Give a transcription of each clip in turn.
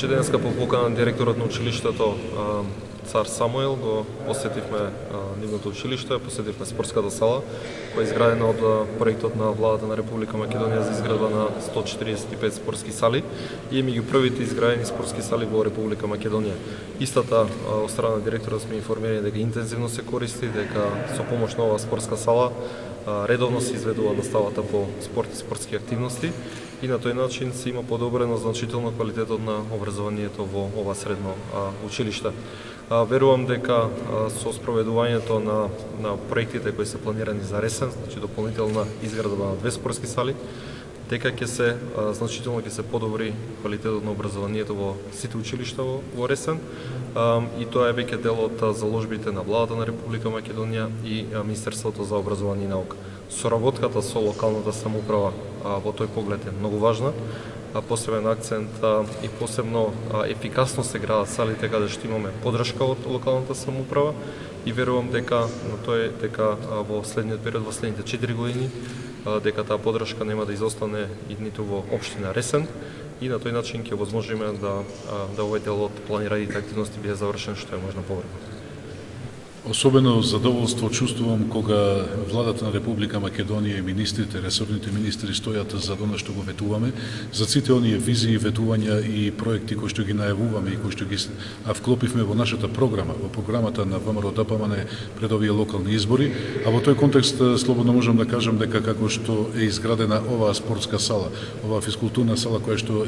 Значи денеска по покана на директорот на училиштето Цар Самуил го посетивме нивното училиште, посетивме спортската сала, која е изградена од проектот на владата на Република Македонија за изградба на 145 спортски сали и меѓу првите изградени спортски сали во Република Македонија. Истата од страна на директорот сме информирани дека интензивно се користи, дека со помош на оваа спортска сала редовно се изведува наставата по спорт и спортски активности и на тој начин се има подобрено значително квалитетот на образованието во ова средно училиште. Верувам дека со спроведувањето на проектите кои се планирани за ресен, значи дополнителна изградба на 2 спортски сали, дека ќе се значително ќе се подобри квалитетот на образованието во сите училишта во ресен и тоа е веќе дел од заложбите на владата на Република Македонија и Министерството за образование и наука. Соработката со локалната самоуправа во тој поглед е многу важна. Посебен акцент и посебно ефикасно се градат салите каде што имаме поддршка од локалната самоуправа и верувам дека во следниот период, во следните 4 години, дека таа поддршка нема да изостане и ниту во општина Ресен и на тој начин ќе возможиме да овој дел од планираните активности биде завршен што е можно повреме. Особено задоволство чувствувам кога владата на Република Македонија и министрите, ресорните министри стојат за она што го ветуваме, за сите оние визии, ветувања и проекти кои што ги најавуваме и кои што ги вклопивме во нашата програма, во програмата на ВМРО-ДПМН пред овие локални избори, а во тој контекст слободно можам да кажам дека како што е изградена оваа спортска сала, оваа физкултурна сала која што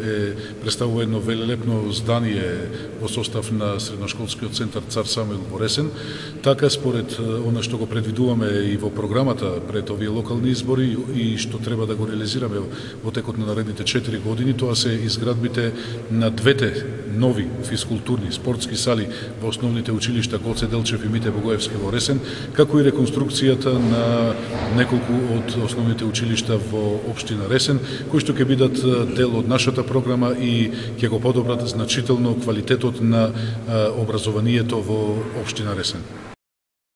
представува едно велелепно здание во состав на средношколскиот центар Цар Самуил во Ресен, така според она што го предвидуваме и во програмата пред овие локални избори и што треба да го реализираме во текот на наредните 4 години, тоа се изградбите на 2 нови физкултурни спортски сали во основните училишта Гоце Делчев и Мите Богоевски во Ресен, како и реконструкцијата на неколку од основните училишта во општина Ресен, кои што ќе бидат дел од нашата програма и ќе го подобрат значително квалитетот на образованието во општина Ресен.